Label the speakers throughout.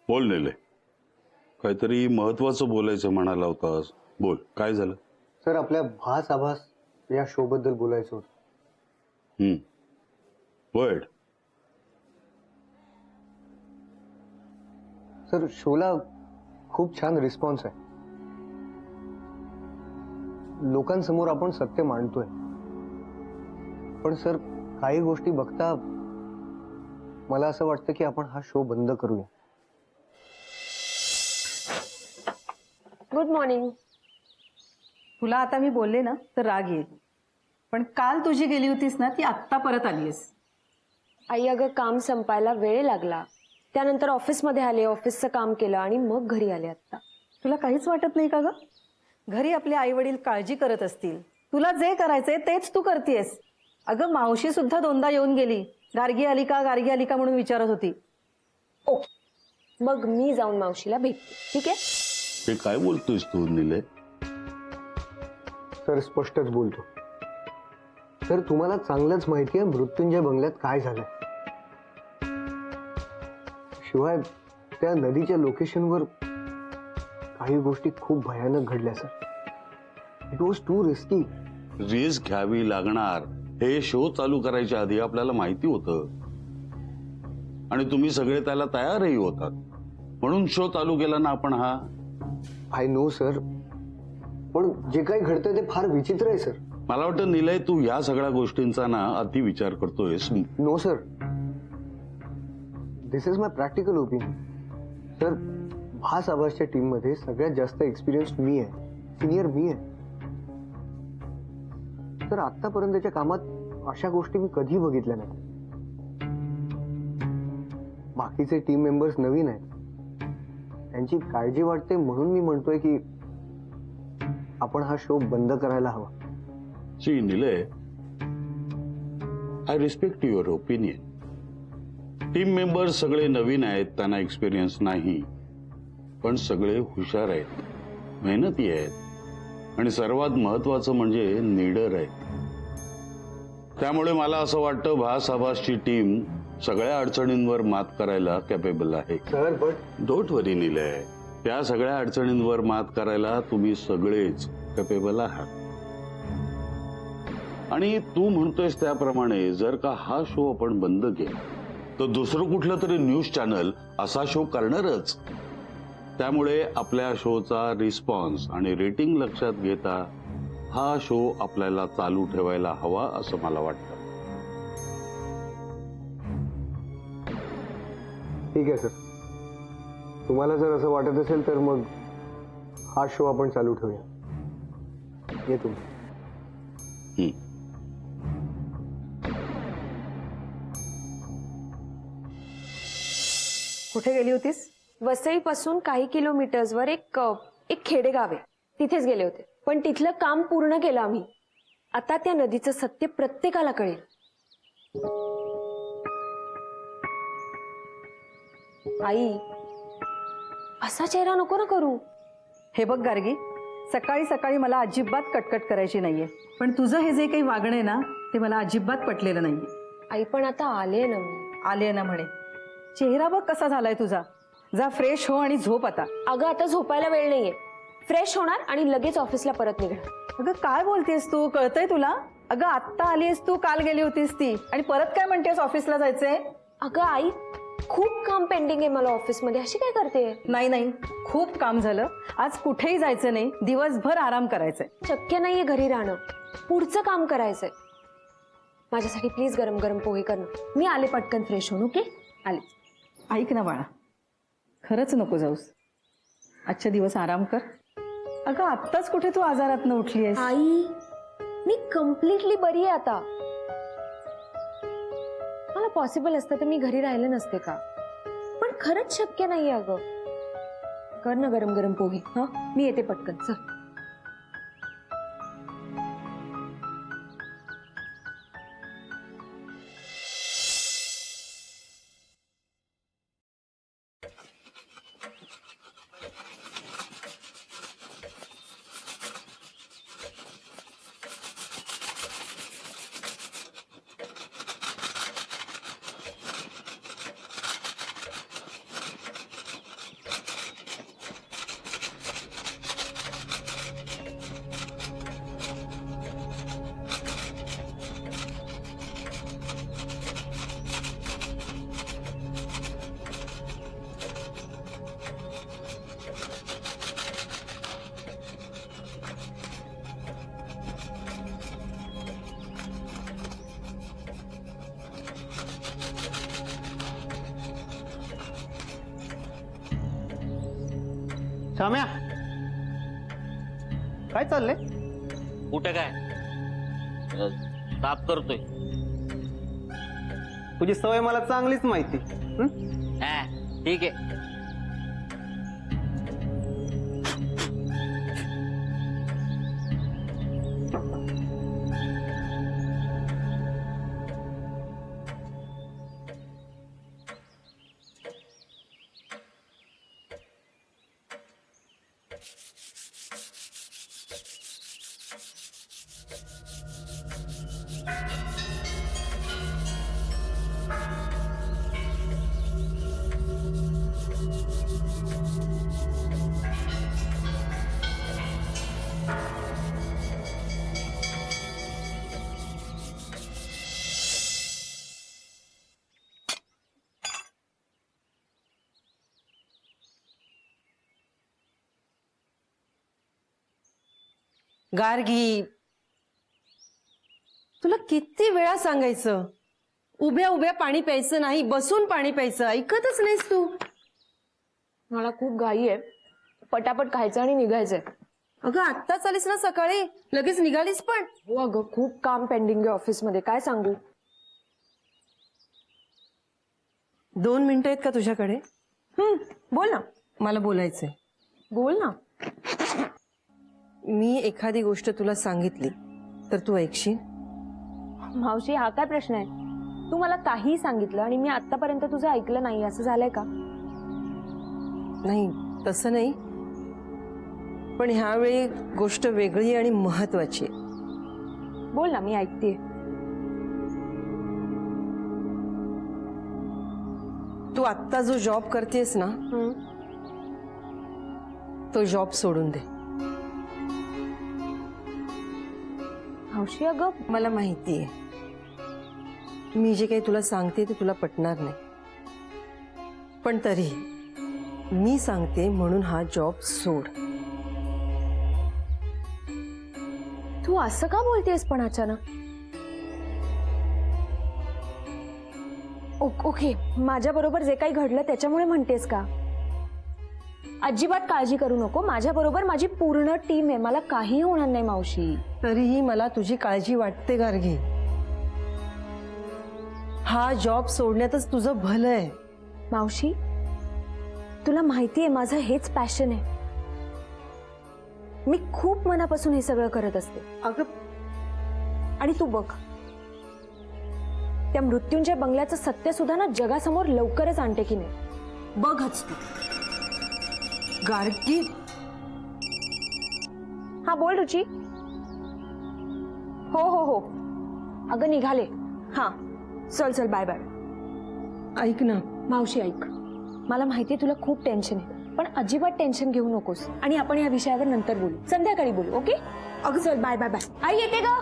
Speaker 1: बोल नेले, काहीतरी महत्वाचं बोलायचं म्हणाला होतास. बोल, काय झालं?
Speaker 2: सर, आपल्या भास आभास या शो बद्दल बोलायचं होतं.
Speaker 1: वर्ड.
Speaker 2: सर, शोला खूप छान रिस्पॉन्स आहे. लोकांसमोर आपण सत्य मांडतोय. पण सर, काही गोष्टी बघता मला असं वाटतं की आपण हा शो बंद करूया.
Speaker 3: Good morning.
Speaker 4: तुला आता मी बोलले ना तर राग येईल, पण काल तुझी गेली होतीस ना ती आत्ता परत आलीस.
Speaker 3: आई, अगं काम संपायला वेळ लागला. त्यानंतर ऑफिसमध्ये आले, ऑफिसचं काम केलं आणि मग घरी आले आत्ता.
Speaker 4: तुला काहीच वाटत नाही का ग? घरी आपले आई वडील काळजी करत असतील, तुला जे करायचंय तेच तू करतेस. अगं मावशी सुद्धा दोनदा येऊन गेली. गार्गी आली का, गार्गी आली का म्हणून विचारत होती.
Speaker 3: ओके, मग मी जाऊन मावशीला भेटते, ठीक आहे?
Speaker 1: हे काय बोलतोयस तू निले?
Speaker 2: सर, स्पष्टच बोलतो. सर, तुम्हाला चांगलंच माहिती आहे मृत्युंजय बंगल्यात काय झालंय. शिवाय त्या नदीच्या लोकेशनवर काही गोष्टी खूप भयानक घडल्या sir. It was to risky.
Speaker 1: Risk घ्यावी लागणार हे शो चालू करायच्या आधी आपल्याला माहिती होतं आणि तुम्ही सगळे त्याला तयारही होतात, म्हणून शो चालू केला ना आपण. हा
Speaker 2: आय नो सर, पण जे काही घडतंय ते फार विचित्र आहे सर.
Speaker 1: मला वाटतं निलय, तू या सगळ्या गोष्टींचा ना अति विचार करतोयस.
Speaker 2: No sir, this is my practical opinion. Sir, भास आभासच्या टीम मध्ये सगळ्यात जास्त एक्सपिरियन्स मी आहे, सिनियर मी आहे. तर आतापर्यंतच्या कामात अशा गोष्टी मी कधी बघितल्या नाही. बाकीचे टीम मेंबर्स नवीन आहेत, त्यांची काळजी वाटते, म्हणून मी म्हणतोय की आपण हा शो बंद करायला हवा.
Speaker 1: See Nilay, I respect your opinion. Team members सगळे नवीन आहेत, त्यांना एक्सपिरियन्स नाही, पण सगळे हुशार आहेत, मेहनती आहेत आणि सर्वात महत्वाचं म्हणजे निडर आहेत. त्यामुळे मला असं वाटतं भास आभासची टीम सगळ्या अडचणींवर मात करायला कॅपेबल आहे.
Speaker 2: सर, बट
Speaker 1: डोंट वरी निलय, त्या सगळ्या अडचणींवर मात करायला तुम्ही सगळेच कॅपेबल आहात. आणि तू म्हणतोयस त्याप्रमाणे जर का हा शो आपण बंद केला तर दुसरं कुठलं तरी न्यूज चॅनल असा शो करणारच. त्यामुळे आपल्या शोचा रिस्पॉन्स आणि रेटिंग लक्षात घेता हा शो आपल्याला चालू ठेवायला हवा असं मला वाटतं.
Speaker 2: ठीक आहे सर, तुम्हाला जर असं वाटत असेल तर मग हा शो आपण चालू ठेवूया. येतो.
Speaker 4: कुठे गेली होतीस?
Speaker 3: वसईपासून काही किलोमीटर्सवर एक खेडेगाव आहे, तिथेच गेले होते. पण तिथलं काम पूर्ण केलं आम्ही. आता त्या नदीचं सत्य प्रत्येकाला कळेल. आई, असा चेहरा नको ना करू.
Speaker 4: हे बघ गार्गी, सकाळी सकाळी मला अजिबात कटकट करायची नाहीये, पण तुझं हे जे काही वागणं आहे ना ते मला अजिबात पटलेलं नाहीये.
Speaker 3: आई, पण आता आले ना मी.
Speaker 4: आले ना म्हणे, चेहरा बघ कसा झालाय तुझा. जा फ्रेश हो आणि झोप आता.
Speaker 3: अगं, आता झोपायला वेळ नाहीये. फ्रेश होणार आणि लगेच ऑफिसला परत निघणार.
Speaker 4: अगं काय बोलतेस तू, कळतंय तुला? अगं आत्ता आलीस तू, काल गेली होतीस ती, आणि परत काय म्हणतेस ऑफिसला जायचंय?
Speaker 3: अगं आई, खूप काम पेंडिंग आहे मला ऑफिसमध्ये. अशी काय करते?
Speaker 4: नाही नाही, खूप काम झालं. आज कुठेही जायचं नाही, दिवसभर आराम करायचंय.
Speaker 3: शक्य नाहीये घरी राहणं. पुढचं काम करायचंय. माझ्यासाठी प्लीज गरम गरम पोहे कर ना. मी आले पटकन फ्रेश होऊन. ओके, आले.
Speaker 4: ऐक ना बाळा, खरंच नको जाऊस. आजच्या दिवस आराम कर. अगं आत्ताच कुठे तू आजारातनं उठली आहेस?
Speaker 3: आई, मी कम्प्लिटली बरी आहे आता. मला पॉसिबल असतं तर मी घरी राहिले नसते का? पण खरंच शक्य नाहीये. अगं कर ना गरम गरम पोहे. हा, मी येते पटकन. चल.
Speaker 2: श्याम्या, काय चाललंय?
Speaker 5: कुठे काय ताप करतोय?
Speaker 2: तुझी सवय मला चांगलीच माहिती.
Speaker 5: हा, ठीक आहे.
Speaker 6: गार्गी, तुला किती वेळा सांगायचं, उभ्या उभ्या पाणी प्यायचं नाही, बसून पाणी प्यायचं. ऐकतच नाहीस तू.
Speaker 3: मला खूप घाई आहे, पटापट खायचं आणि निघायचंय.
Speaker 6: अगं आत्ताच आलीस ना सकाळी, लगेच निघालीस पण.
Speaker 3: हो अगं, खूप काम पेंडिंग आहे ऑफिसमध्ये, काय सांगू.
Speaker 6: 2 मिनिटं आहेत का तुझ्याकडे?
Speaker 3: बोल ना.
Speaker 6: मला बोलायचंय.
Speaker 3: बोल ना.
Speaker 6: मी एखादी गोष्ट तुला सांगितली तर तू ऐकशील?
Speaker 3: मावशी, हा काय प्रश्न आहे? तू मला काही सांगितलं आणि मी आतापर्यंत तुझं ऐकलं नाही, असं झालंय का?
Speaker 6: नाही, तसं नाही, पण ह्यावेळी गोष्ट वेगळी आणि महत्वाची आहे.
Speaker 3: बोल ना, मी ऐकतेय.
Speaker 6: तू आत्ता जो जॉब करतेस ना, तो जॉब सोडून दे.
Speaker 3: मावशी अगं,
Speaker 6: मला माहिती आहे, मी जे काही तुला सांगते ते तुला पटणार नाही, पण तरी मी सांगते म्हणून हा जॉब सोड.
Speaker 3: तू असं का बोलतेस पण अचानक? ओके, माझ्या बरोबर जे काही घडलं त्याच्यामुळे म्हणतेस का? अजिबात काळजी करू नको, माझ्या बरोबर माझी पूर्ण टीम आहे, मला काही होणार नाही मावशी.
Speaker 6: तरीही मला तुझी काळजी वाटते गार्गी. हा जॉब सोडण्यातच तुझं भलं आहे.
Speaker 3: मावशी, तुला माहितीये माझं हेच पॅशन आहे. मी खूप मनापासून हे सगळं करत असते.
Speaker 6: अगं,
Speaker 3: आणि तू बघ, त्या मृत्यूंच्या बंगल्याचं सत्य सुद्धा ना जगासमोर लवकरच आणते की नाही.
Speaker 6: बघच तू. गार्गी,
Speaker 3: हा बोल रुची. हो हो हो, अगं निघाले. हा, चल चल, बाय बाय.
Speaker 6: ऐक ना
Speaker 3: मावशी ऐक, मला माहितीये तुला खूप टेन्शन आहे, पण अजिबात टेन्शन घेऊ नकोस आणि आपण या विषयावर नंतर बोलू, संध्याकाळी बोलू. ओके? अगं चल, बाय बाय बाय. आई येते ग.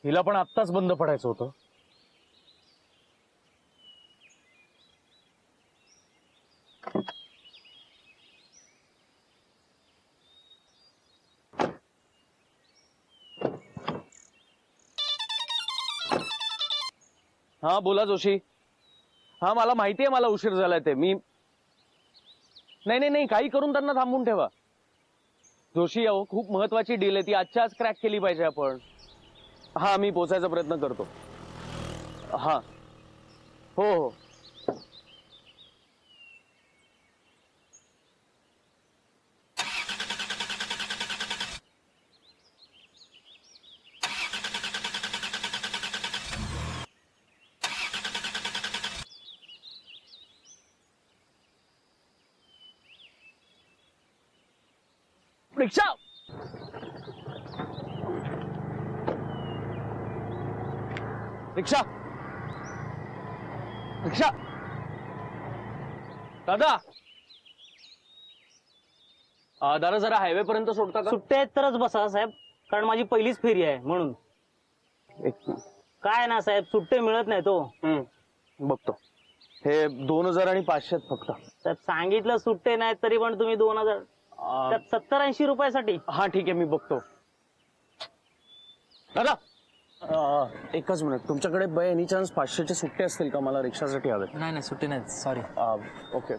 Speaker 7: हिला पण आत्ताच बंद पडायचं होतं. हा बोला जोशी. हा मला माहितीये मला उशीर झालाय ते. मी नाही नाही नाही काही करून त्यांना थांबून ठेवा. जोशी अहो खूप महत्वाची डील आहे ती आजच्या आज क्रॅक केली पाहिजे आपण. हा मी पोचायचा प्रयत्न करतो. हा हो हो. रिक्षा रिक्षा रिक्षा दादा दादा जरा हायवे पर्यंत सोडता का?
Speaker 5: सुट्ट्या आहेत तरच बसा साहेब, कारण माझी पहिलीच फेरी आहे म्हणून. काय ना साहेब, सुट्टे मिळत नाही तो.
Speaker 7: बघतो. हे 2000 आणि 500 फक्त.
Speaker 5: साहेब सांगितलं सुट्टे नाहीत तरी पण तुम्ही 2000 70-80 रुपयासाठी.
Speaker 7: हा ठीक आहे, मी बघतो. दादा एकच मिनिट, तुमच्याकडे बाय एनी चान्स 500चे सुट्टे असतील का? मला रिक्षासाठी हवे.
Speaker 8: नाही नाही सुट्टी नाही, सॉरी.
Speaker 7: ओके.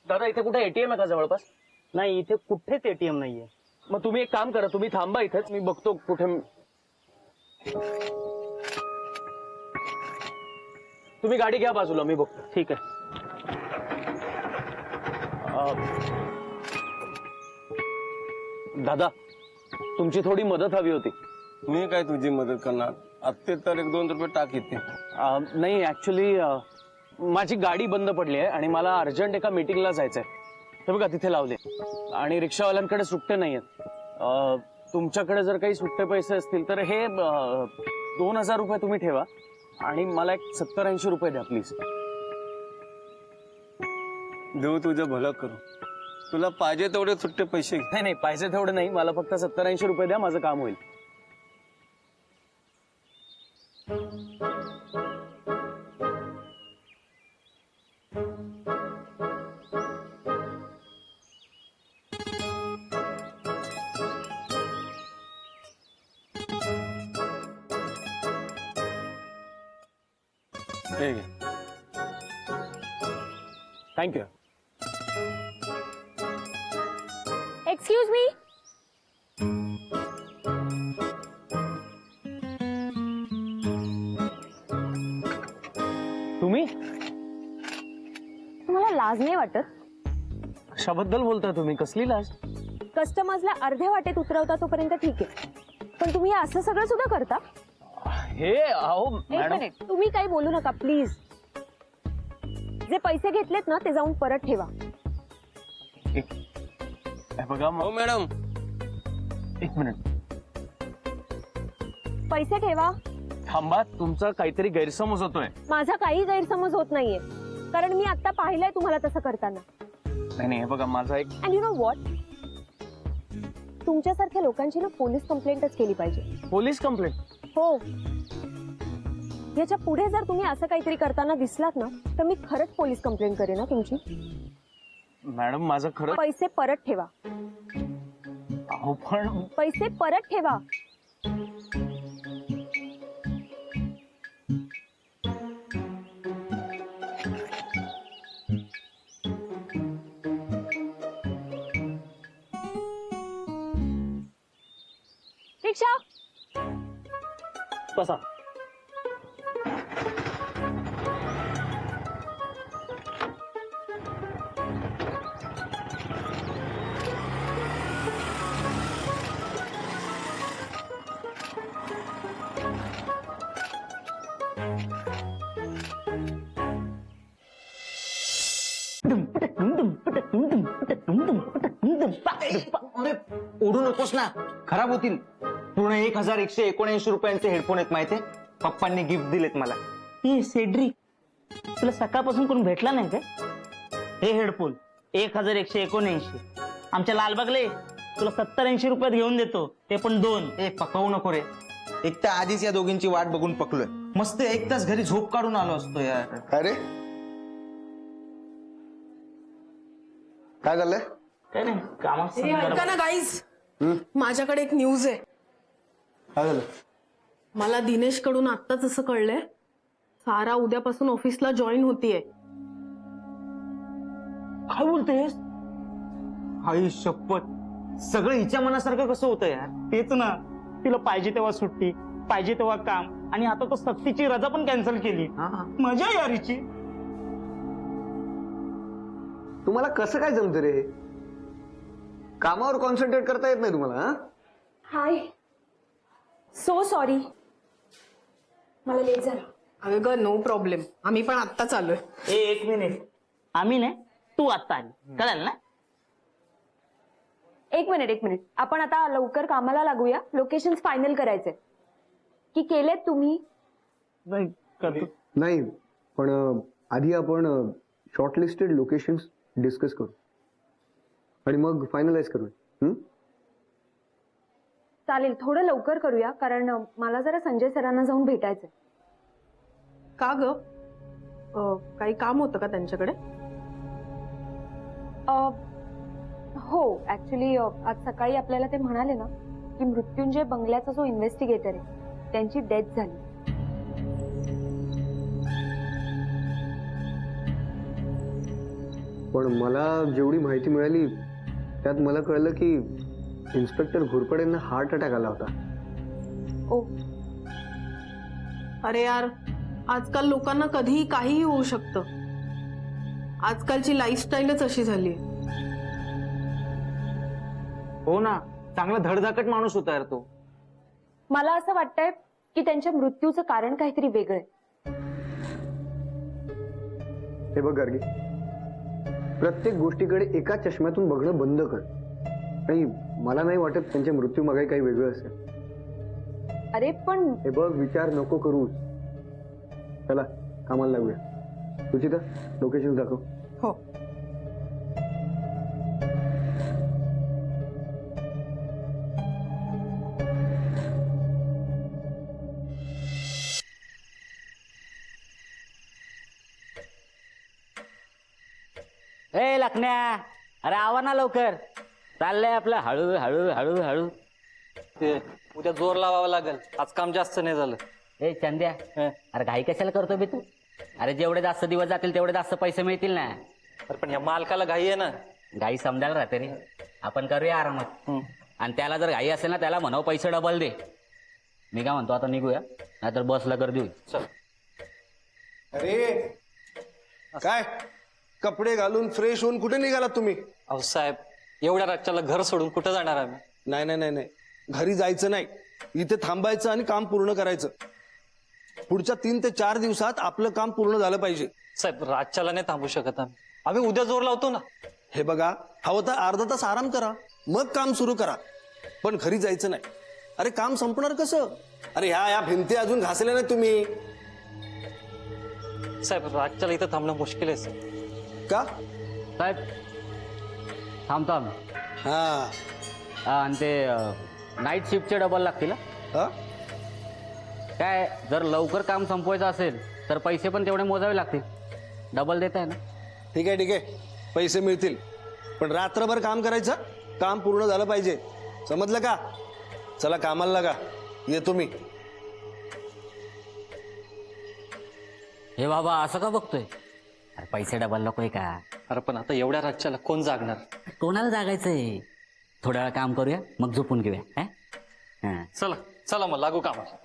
Speaker 7: दादा इथे कुठे एटीएम आहे का जवळपास?
Speaker 5: नाही, इथे कुठेच एटीएम नाहीये.
Speaker 7: मग तुम्ही एक काम करा, तुम्ही थांबा इथेच, मी बघतो कुठे. तुम्ही गाडी घ्या बाजूला, मी बघतो.
Speaker 5: ठीक आहे.
Speaker 7: दादा तुमची थोडी मदत हवी होती.
Speaker 9: मी काय तुझी मदत करणार? आत्ते तर 1-2 रुपये टाक येते.
Speaker 7: नाही ऍक्च्युली माझी गाडी बंद पडली आहे आणि मला अर्जंट एका मीटिंगला जायचंय. हे बघा तिथे लावले आणि रिक्षावाल्यांकडे सुट्टे नाही आहेत. तुमच्याकडे जर काही सुट्टे पैसे असतील तर हे 2000 रुपये तुम्ही ठेवा आणि मला एक 70-80 रुपये द्या प्लीज.
Speaker 9: देऊ तुझं भलं करू. तुला पाहिजे तेवढे सुट्टे पैसे घे.
Speaker 7: नाही नाही, पाहिजे तेवढे नाही, मला फक्त 70-80 रुपये द्या, माझं काम होईल.
Speaker 9: हे घे.
Speaker 7: थँक्यू.
Speaker 3: Excuse me.
Speaker 7: तुम्ही
Speaker 3: तुम्हाला लाज नाही वाटत?
Speaker 7: कशाबद्दल बोलताय तुम्ही? कसली लाज?
Speaker 3: कस्टमर्सला अर्ध्या वाटेत उतरवता तोपर्यंत ठीक आहे, पण तुम्ही असं सगळं सुद्धा करता?
Speaker 7: हे अहो
Speaker 3: एक
Speaker 7: मॅडम,
Speaker 3: मिनिट, तुम्ही काही बोलू नका प्लीज. जे पैसे घेतलेत ना ते जाऊन परत ठेवा.
Speaker 7: हे बघा
Speaker 9: हो मॅडम,
Speaker 7: एक मिनिट
Speaker 3: पैसे ठेवा.
Speaker 7: थांबा, तुमचा काहीतरी गैरसमज होतोय.
Speaker 3: माझा काही गैरसमज होत नाहीये, कारण मी आता पाहिलंय तुम्हाला तसं करताना.
Speaker 7: नाही नाही, हे बघा माझा एक.
Speaker 3: अँड यू नो व्हॉट, तुमच्यासारख्या लोकांची ना पोलीस कंप्लेंटच केली पाहिजे.
Speaker 7: Police complaint?
Speaker 3: हो, याच्या पुढे जर तुम्ही असं काहीतरी करताना दिसलात ना तर मी खरंच पोलीस कंप्लेंट करेन ना तुमची.
Speaker 7: मॅडम माझं खरं.
Speaker 3: पैसे परत ठेवा.
Speaker 7: अहो पण
Speaker 3: पैसे परत ठेवा. रिक्षा.
Speaker 5: बसा.
Speaker 10: ओढू नकोस ना, खराब होतील. पूर्ण 1179 रुपयांचे हेडफोन आहेत माहितीये, पप्पांनी गिफ्ट दिलेत मला.
Speaker 5: हे सेड्रिक, तुला सकाळपासून कोण भेटला नाही काय? हे हेडफोन 1179. आमच्या लालबागले तुला 70-80 रुपयात घेऊन देतो, ते पण 2.
Speaker 10: पकवू नको रे. एक तर आधीच या दोघींची वाट बघून पकलोय. मस्त 1 तास घरी झोप काढून आलो असतो यार.
Speaker 2: अरे काय झालंय?
Speaker 5: काय नाही, कामात
Speaker 11: ऐका ना गाईज, माझ्याकडे एक न्यूज आहे.
Speaker 2: काय झालं?
Speaker 11: मला दिनेश कडून आत्ताच असं कळलंय, सारा उद्यापासून ऑफिसला जॉईन होतीये.
Speaker 5: काय बोलतेस?
Speaker 10: आई शपथ, सगळं हिच्या मनासारखं कसं होतं यार?
Speaker 5: तेच ना, तिला पाहिजे तेव्हा सुट्टी, पाहिजे तेव्हा काम, आणि आता तो सक्तीची रजा पण कॅन्सल केली. मजा यारीची.
Speaker 2: तुम्हाला कसं काय जमतं रे? कामावर कॉन्सन्ट्रेट करता येत नाही तुम्हाला?
Speaker 3: हाय, सो सॉरी, मला लेट झालं.
Speaker 11: अगं ग, नो प्रॉब्लेम, आम्ही पण आत्ताच आलोय.
Speaker 5: एक मिनिट, आम्ही नाही, तू आता आली, कळाल ना?
Speaker 3: एक मिनिट, आपण आता लवकर कामाला लागूया. लोकेशन फायनल करायचे. की केलेत तुम्ही?
Speaker 5: नाही करतो.
Speaker 2: नाही, पण आधी आपण शॉर्टलिस्टेड लोकेशन्स डिस्कस करू आणि मग फायनलाइज करू.
Speaker 3: चालेल, थोडं लवकर करूया, कारण मला जरा संजय सरांना जाऊन भेटायचंय.
Speaker 11: का ग? काही काम होतं का त्यांच्याकडे?
Speaker 3: हो, ऍक्च्युली आज सकाळी आपल्याला ते म्हणाले ना की मृत्युंजय बंगल्याचा जो इन्व्हेस्टिगेटर आहे त्यांची डेथ झाली.
Speaker 2: पण मला जेवढी माहिती मिळाली त्यात मला कळलं की इन्स्पेक्टर घोरपडेंना हार्ट अटॅक आला होता.
Speaker 3: ओ,
Speaker 11: अरे यार, आजकाल लोकांना कधीही काहीही होऊ शकतं. आजकालची लाईफस्टाईलच अशी झाली.
Speaker 10: हो ना, चांगला धडधाकट माणूस होता यार तो.
Speaker 3: मला असं वाटतंय की त्यांच्या मृत्यूचं कारण काहीतरी वेगळं आहे.
Speaker 2: हे बघ गार्गी, प्रत्येक गोष्टीकडे एका चष्म्यातून बघणं बंद कर. आणि मला नाही वाटत त्यांच्या मृत्यू मागे काही वेगळं असेल.
Speaker 3: अरे पण
Speaker 2: हे बघ, विचार नको करूस. चला कामाला लागूया. सुचिता, लोकेशन दाखव.
Speaker 11: हो.
Speaker 5: ए लखन्या, अरे आवा ना लवकर. चाललंय आपलं हळू हळू हळू हळू.
Speaker 10: ते उद्या जोर लावावा लागेल, आज काम जास्त नाही झालं.
Speaker 5: ए चंद्या, अरे घाई कशाला करतो बे तू? अरे जेवढे जास्त दिवस जातील तेवढे जास्त पैसे मिळतील ना.
Speaker 10: अरे पण या मालकाला घाई आहे ना.
Speaker 5: घाई समजायला राहते रे. आपण करूया आरामात. आणि त्याला जर घाई असेल ना, त्याला म्हणावं पैसे डबल दे. मी काय म्हणतो, आता निघूया, नाहीतर बसला गर्दी होईल.
Speaker 10: चल.
Speaker 8: अरे काय कपडे घालून फ्रेश होऊन कुठे निघालात तुम्ही?
Speaker 10: अहो साहेब, एवढ्या रातच्याला घर सोडून कुठं जाणार आम्ही?
Speaker 8: नाही नाही नाही नाही, घरी जायचं नाही, इथे थांबायचं आणि काम पूर्ण करायचं. पुढच्या 3 ते 4 दिवसात आपलं काम पूर्ण झालं पाहिजे.
Speaker 10: साहेब, रातच्याला नाही थांबू शकत आम्ही उद्या जोर लावतो ना.
Speaker 8: हे बघा, हवं तर अर्धा तास आराम करा, मग काम सुरू करा, पण घरी जायचं नाही. अरे काम संपणार कसं? अरे ह्या भिंती अजून घासल्या नाही तुम्ही.
Speaker 10: साहेब, रातच्याला इथं थांबणं मुश्किल आहे साहेब.
Speaker 8: का?
Speaker 5: साहेब थांबतो आम्ही.
Speaker 8: हा
Speaker 5: आणि ते नाईट शिफ्टचे डबल लागतील.
Speaker 8: हा?
Speaker 5: काय, जर लवकर काम संपवायचं असेल तर पैसे पण तेवढे मोजावे लागतील. डबल देत आहे ना.
Speaker 8: ठीक आहे ठीक आहे, पैसे मिळतील, पण रात्रभर काम करायचं, काम पूर्ण झालं पाहिजे. समजलं का? चला कामाला लागा, येतो मी.
Speaker 5: हे बाबा असं का बघतोय? अरे पैसे डबल नकोय का?
Speaker 10: अरे पण आता एवढ्या रातच्याला कोण जागणार?
Speaker 5: कोणाला जागायचंय? थोड्या वेळा काम करूया, मग झोपून घेऊया.
Speaker 10: चला चला, मग लागू कामाला.